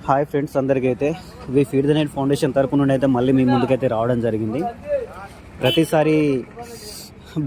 Hi friends, అందరికీ అయితే we feed the night foundation తరపు నుండి అయితే మళ్ళీ మీ ముందుకైతే రావడం జరిగింది. ప్రతిసారి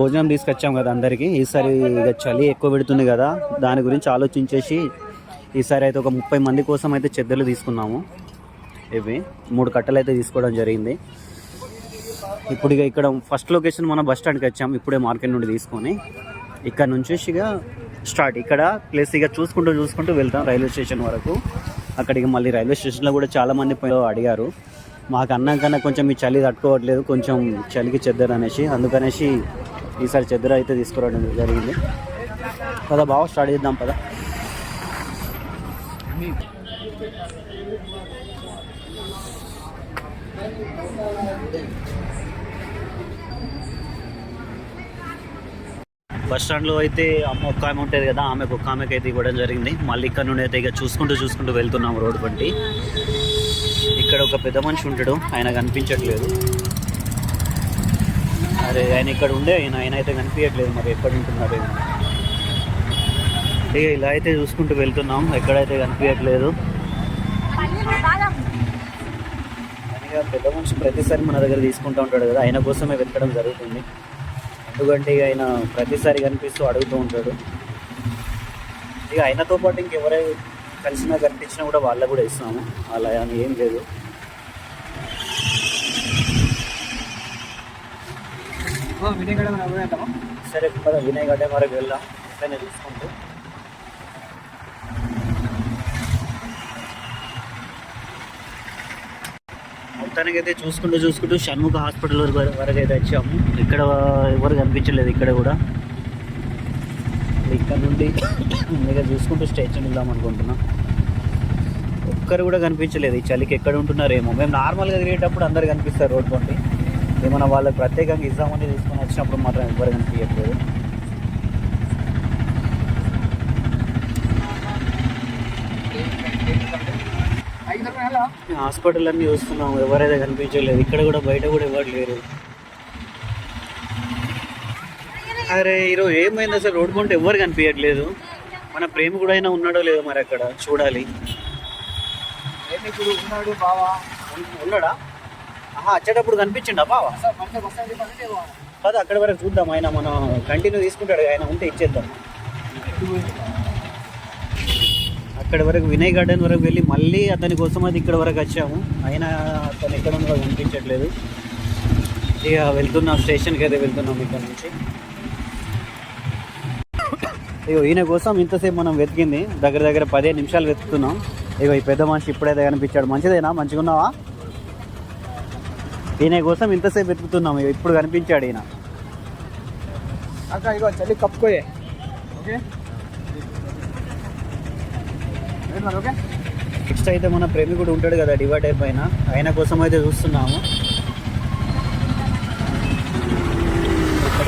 భోజనం తీసుకొచ్చాం కదా అందరికీ. ఈసారి ఇక చలి ఎక్కువ పెడుతుంది కదా, దాని గురించి ఆలోచించేసి ఈసారి అయితే ఒక 30 మంది కోసం అయితే చెద్దలు తీసుకున్నాము. ఇవి 3 కట్టలు అయితే తీసుకోవడం జరిగింది. ఇప్పుడు ఇక ఇక్కడ ఫస్ట్ లొకేషన్ మన బస్ స్టాండ్కి వచ్చాము. ఇప్పుడే మార్కెట్ నుండి తీసుకొని ఇక్కడ నుంచి ఇక స్టార్ట్. ఇక్కడ ప్లేస్ ఇక చూసుకుంటూ వెళ్తాం రైల్వే స్టేషన్ వరకు. అక్కడికి మళ్ళీ రైల్వే స్టేషన్లో కూడా చాలామంది అడిగారు, మాకు అన్నాకన్నా కొంచెం ఈ చలి తట్టుకోవట్లేదు, కొంచెం చలికి చెద్దరు అనేసి, అందుకనేసి ఈసారి చెద్దరు అయితే తీసుకురావడం జరిగింది. పద బాగా స్టార్ట్ చేద్దాం పద. బస్ స్టాండ్లో అయితే ఒక్క ఆమె ఉంటుంది కదా, ఒక్క ఆమెకి అయితే ఇవ్వడం జరిగింది. మళ్ళీ ఇక్కడ నుండి అయితే ఇక చూసుకుంటూ వెళ్తున్నాము రోడ్డు బట్టి. ఇక్కడ ఒక పెద్ద మనిషి ఉంటాడు, ఆయన కనిపించట్లేదు. అరే ఆయన ఇక్కడ ఉండే ఆయన అయితే కనిపించట్లేదు, మరి ఎక్కడ ఉంటున్నారు. ఇక ఇలా అయితే చూసుకుంటూ వెళ్తున్నాం, ఎక్కడైతే కనిపించట్లేదు. ఆయన పెద్ద మనిషి ప్రతిసారి మన దగ్గర తీసుకుంటూ ఉంటాడు కదా, ఆయన కోసమే వెతకడం జరుగుతుంది. ఎందుకంటే ఇక ఆయన ప్రతిసారి కనిపిస్తూ అడుగుతూ ఉంటాడు. ఇక ఆయనతో పాటు ఇంకెవరైనా కలిసినా కనిపించినా కూడా వాళ్ళకు కూడా ఇస్తున్నాము, అలా ఏం లేదు. సరే కదా, వినయ్ గడ్డ వరకు వెళ్దాం. ఇట్లనే చూసుకుంటూ మొత్తానికైతే చూసుకుంటూ షణ్ముఖ హాస్పిటల్ వరకు అయితే వచ్చాము. ఇక్కడ ఎవరు కనిపించలేదు. ఇక్కడ కూడా ఇక్కడ నుండి ఇక చూసుకుంటూ స్టేషన్ వెళ్దాం అనుకుంటున్నాం. ఒక్కరు కూడా కనిపించలేదు. ఈ చలికి ఎక్కడ ఉంటున్నారేమో. మేము నార్మల్గా తిరిగేటప్పుడు అందరు కనిపిస్తారు రోడ్ పండి. ఏమన్నా వాళ్ళకి ప్రత్యేకంగా ఇద్దామని తీసుకొని వచ్చినప్పుడు మాత్రం ఎవరు కనిపించట్లేదు. హాస్పిటల్ అన్నీ చూస్తున్నాం, ఎవరైతే కనిపించలేదు. ఇక్కడ కూడా బయట కూడా ఎవరు లేరు. అరే ఈరోజు ఏమైంది అసలు, రోడ్డు పంట ఎవరు కనిపించట్లేదు. మన ప్రేమ కూడా అయినా ఉన్నాడో లేదో మరి అక్కడ చూడాలి. ఉన్నాడా? వచ్చేటప్పుడు కనిపించిండా బావా? కాదు, అక్కడి వరకు చూద్దాం. ఆయన మనం కంటిన్యూ తీసుకుంటాడు, ఆయన ఉంటే ఇచ్చేద్దాం. అక్కడి వరకు వినయ్ గార్డెన్ వరకు వెళ్ళి మళ్ళీ అతని కోసం అది ఇక్కడ వరకు వచ్చాము. అయినా అతను ఎక్కడ ఉన్నదో కనిపించట్లేదు. ఇక వెళ్తున్నాం, స్టేషన్కి అయితే వెళ్తున్నాం ఇక్కడ నుంచి. ఇగో ఈయన కోసం ఇంతసేపు మనం వెతికింది దగ్గర 15 నిమిషాలు వెతుకుతున్నాం. ఇగో ఈ పెద్ద మనిషి ఇప్పుడైతే కనిపించాడు. మంచిదేనా? మంచిగా ఉన్నావా? ఈయన కోసం ఇంతసేపు వెతుకుతున్నాం, ఇప్పుడు కనిపించాడు ఈయన. అక్క ఇగో చలి కప్పుకోయే. Okay okay. నెక్స్ట్ అయితే మన ప్రేమికుడు ఉంటాడు కదా డివైడర్ పైన, ఆయన కోసం అయితే చూస్తున్నాము.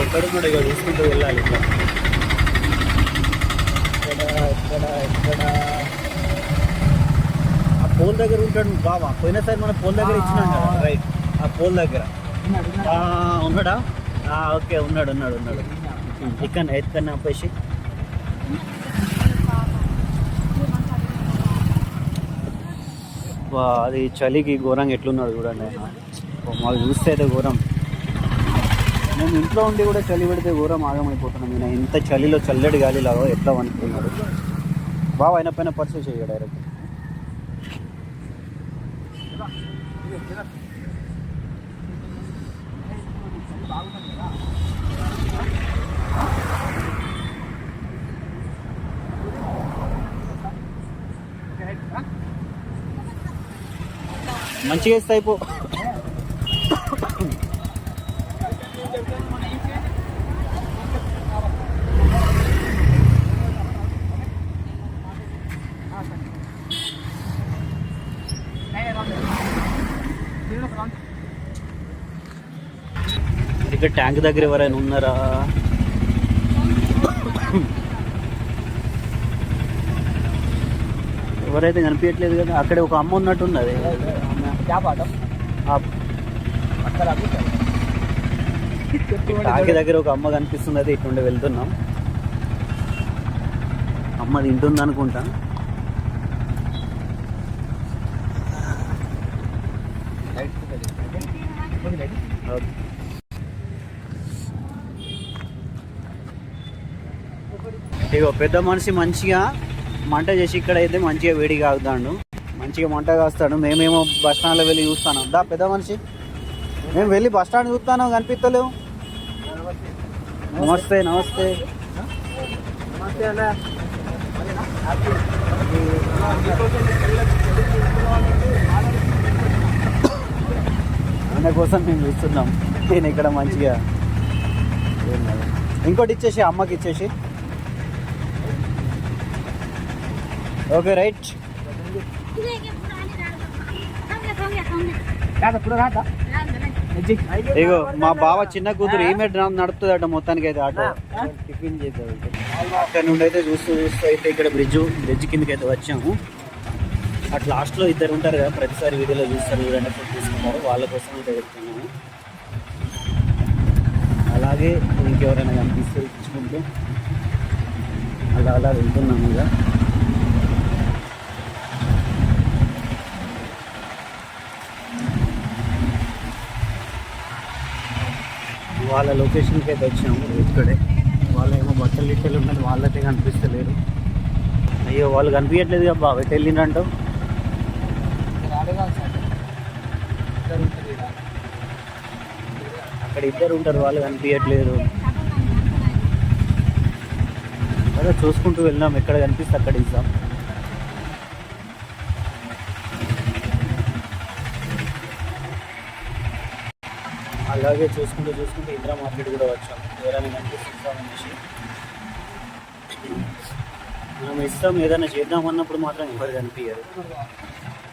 ఎక్కడ కూడా ఇక చూసుకుంటూ వెళ్ళాలి. ఇక్కడ ఆ పోల్ దగ్గర ఉంటాడు బావా. పోయినసారి మన పోల్ దగ్గర ఇచ్చినాం కదా, రైట్ ఆ పోల్ దగ్గర ఉన్నాడా? ఓకే, ఉన్నాడు. ఇక్కడ ఎత్తుకన్నా ఆపేసి అది చలికి ఘోరంగా ఎట్లున్నాడు చూడండి. మాకు చూస్తే అయితే ఘోరం. మేము ఇంట్లో ఉండి కూడా చలి పెడితే ఘోరం ఆగమైపోతున్నాం. నేను ఇంత చలిలో చల్లడి గాలిలాగా ఎట్లా అనుకున్నాడు బావ. ఆయన పైన పర్చేస్ చేయడు డైరెక్ట్. మంచిగా వేస్తే అయిపో. ఇక్కడ ట్యాంక్ దగ్గర ఎవరైనా ఉన్నారా? ఎవరైతే కనిపించట్లేదు కదా. అక్కడ ఒక అమ్మ ఉన్నట్టున్నది. ట్యాంక్ దగ్గర ఒక అమ్మ కనిపిస్తున్నది. ఇటు వెళ్తున్నాం. అమ్మ తింటుంది అనుకుంటా. ఇగో పెద్ద మనిషి మంచిగా మంట చేసి ఇక్కడ అయితే మంచిగా వేడి కాగుతాడు, మంచిగా మంట కాస్తాడు. మేమేమో బస్ స్టాండ్లో వెళ్ళి చూస్తాను. దా పెద్ద మనిషి, మేము వెళ్ళి బస్ స్టాండ్ చూస్తాను, కనిపిస్తలేవు. నమస్తే నమస్తే. నమస్తే అన్న. ఆయన కోసం మేము చూస్తున్నాం. నేను ఇక్కడ మంచిగా ఇంకోటి ఇచ్చేసి అమ్మకి ఇచ్చేసి. Okay right. ఇగో మా బావ చిన్న కూతురు ఈమె నడుపుతుందట మొత్తానికి అయితే ఆటో. టిఫిన్ చేద్దాం అక్కడ నుండి అయితే చూస్తూ అయితే ఇక్కడ బ్రిడ్జ్ కిందకి అయితే వచ్చాము. అట్ లాస్ట్లో ఇద్దరు ఉంటారు కదా, ప్రతిసారి వీడియోలో చూస్తారు, చూడండి ఫుడ్ తీసుకుంటారు, వాళ్ళ కోసం అయితే వెళ్తున్నాము. అలాగే ఇంకెవరైనా కనిపిస్తే ఇచ్చుకుంటూ అలా వెళ్తున్నాము. ఇక వాళ్ళ లొకేషన్కి అయితే వచ్చాము. ఇక్కడే వాళ్ళ ఏమో బట్టలు ఇట్టలు ఉన్నది, వాళ్ళైతే కనిపిస్తలేరు. అయ్యో వాళ్ళు కనిపించట్లేదు కదా బాబు, ఎటు వెళ్ళిండ్రంటావు? అక్కడ ఇద్దరు ఉంటారు, వాళ్ళు కనిపించట్లేదు. అదే చూసుకుంటూ వెళ్ళినాం, ఎక్కడ కనిపిస్తే అక్కడ ఇద్దాం. అలాగే చూసుకుంటూ ఇందిరా మార్కెట్ కూడా వచ్చాం. ఎవరైనా కనిపిస్తామనేసి మనం ఇస్తాం, ఏదైనా చేద్దామన్నప్పుడు మాత్రం ఎవరు కనిపించారు.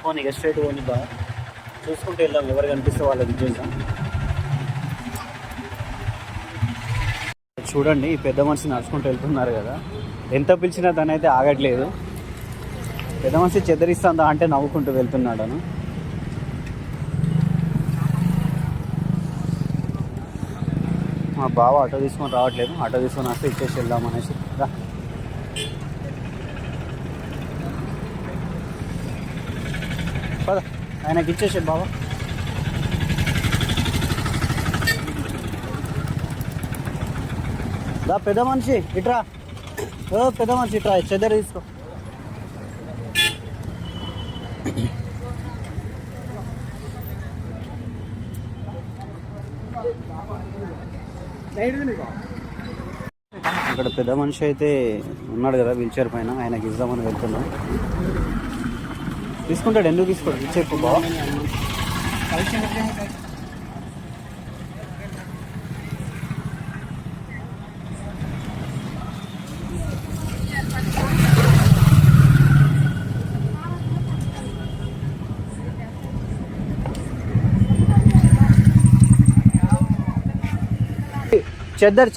పోనీ ఇక స్ట్రైట్ పోనీ బాగా చూసుకుంటూ వెళ్దాం, ఎవరు కనిపిస్తే వాళ్ళకి ఇచ్చేద్దాం. చూడండి ఈ పెద్ద మనిషి నడుచుకుంటూ వెళ్తున్నారు కదా, ఎంత పిలిచినా తనైతే ఆగట్లేదు. పెద్ద మనిషి చెద్దరిస్తుందా అంటే నవ్వుకుంటూ వెళ్తున్నాడను. మా బావ ఆటో తీసుకొని రావట్లేదు, ఆటో తీసుకొని వస్తే ఇచ్చేసి వెళ్దాం అనేసి. పద ఆయనకి ఇచ్చేసే బావ. దా పెద్ద మనిషి ఇట్రా, పెద్ద మనిషి ఇట్రా, చెద్దరు తీసుకో. అక్కడ పెద్ద మనిషి అయితే ఉన్నాడు కదా వీల్ చైర్ పైన, ఆయనకి ఇద్దామని వెళ్తున్నాం. తీసుకుంటాడు, ఎందుకు తీసుకోడు, ఇచ్చేపు బావ.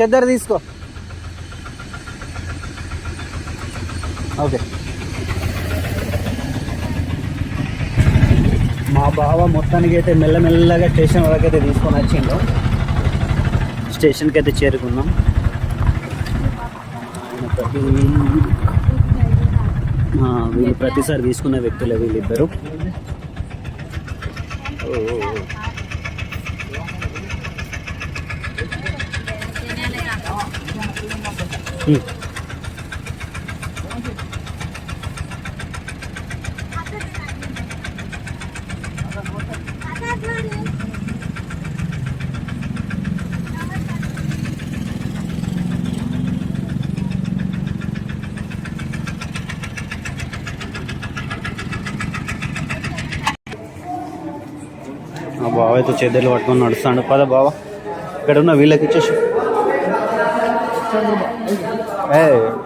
చెద్దరు తీసుకో. ఓకే మా బావ మొత్తానికి అయితే మెల్లమెల్లగా స్టేషన్ వరకు అయితే తీసుకొని వచ్చిండు. స్టేషన్కి అయితే చేరుకున్నాం. వీళ్ళు ప్రతిసారి తీసుకున్న వ్యక్తులే వీళ్ళిద్దరు. మా బావ అయితే చెద్దెలు పట్టుకొని నడుస్తాడు. పద బావ, ఇక్కడ ఉన్న వీళ్ళకి ఇచ్చేసి.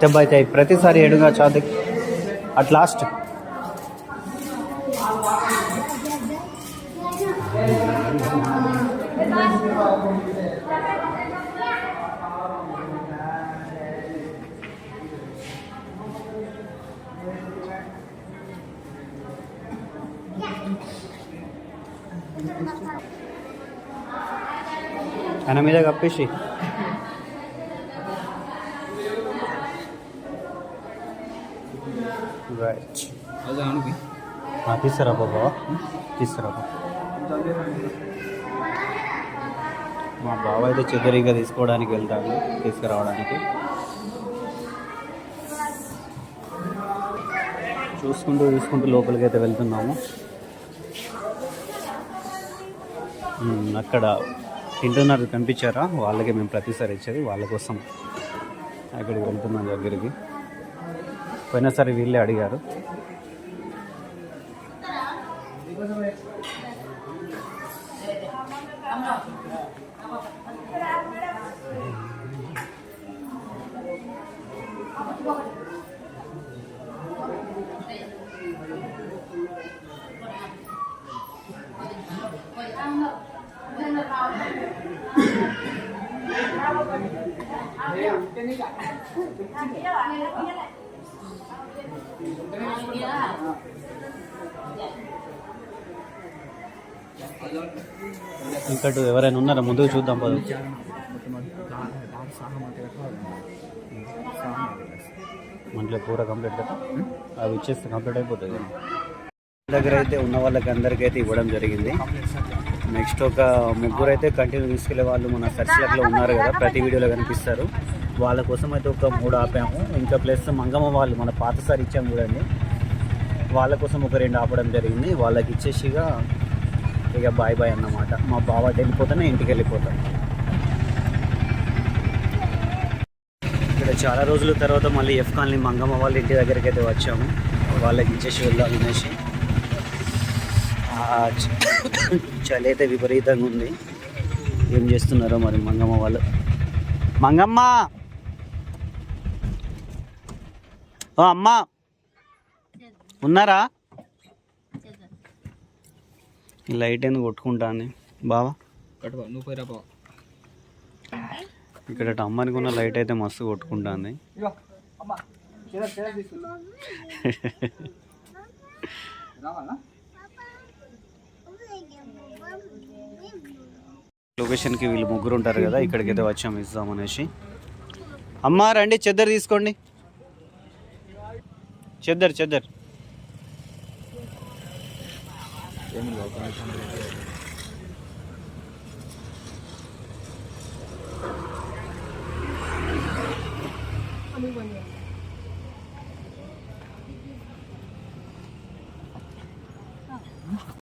దెబ్బ అయితే ప్రతిసారి ఎడుగా చాది అట్ లాస్ట్. ఆయన మీద కప్పేసి రైట్. తీస్తారా బాబా, తీస్తారా. మా బావ అయితే చెద్దరిగా తీసుకోవడానికి వెళ్తాడు, తీసుకురావడానికి. చూసుకుంటూ లోపలికి అయితే వెళ్తున్నాము. అక్కడ తింటున్నారు కనిపించారా, వాళ్ళకి మేము ప్రతిసారి ఇచ్చేది, వాళ్ళ కోసం అక్కడికి వెళ్తున్నాం దగ్గరికి. పోయినసారి వీళ్ళే అడిగారు. ఇంకా ఎవరైనా ఉన్నారా? ముందుకు చూద్దాం పద. మంటలో పూర కంప్లీట్ కదా, అవి ఇచ్చేస్తే కంప్లీట్ అయిపోతుంది. దగ్గర అయితే ఉన్న వాళ్ళకి అందరికైతే ఇవ్వడం జరిగింది. నెక్స్ట్ ఒక ముగ్గురు అయితే కంటిన్యూ తీసుకెళ్లే వాళ్ళు మన సర్చ్లక్లో ఉన్నారు కదా, ప్రతి వీడియోలో కనిపిస్తారు. వాళ్ళ కోసం అయితే ఒక 3 ఆపాము. ఇంకా ప్లస్ మంగమ్మ వాళ్ళు మన పాతసారి ఇచ్చాము చూడండి, వాళ్ళ కోసం ఒక 2 ఆపడం జరిగింది. వాళ్ళకి ఇచ్చేసిగా ఇక బాయ్ బాయ్ అన్నమాట. మా బావ వెళ్ళిపోతానే ఇంటికి వెళ్ళిపోతాం. ఇక్కడ చాలా రోజుల తర్వాత మళ్ళీ ఎఫ్ కాలనీ మంగమ్మ వాళ్ళ ఇంటి దగ్గరికి అయితే వచ్చాము. వాళ్ళకి ఇచ్చేసి వెళ్దాం అనేసి. చలి అయితే విపరీతంగా ఉంది. ఏం చేస్తున్నారో మరి మంగమ్మ వాళ్ళు. మంగమ్మ, ఓ అమ్మ ఉన్నారా? ఈ లైట్ ఎందుకు కొట్టుకుంటాను బావా? ఇక్కడ అమ్మానికి ఉన్న లైట్ అయితే మస్తు కొట్టుకుంటుంది. లొకేషన్కి వీళ్ళు ముగ్గురు ఉంటారు కదా, ఇక్కడికి అయితే వచ్చాము ఇద్దామనేసి. అమ్మ రండి, చెద్దరు తీసుకోండి. చెద్దరు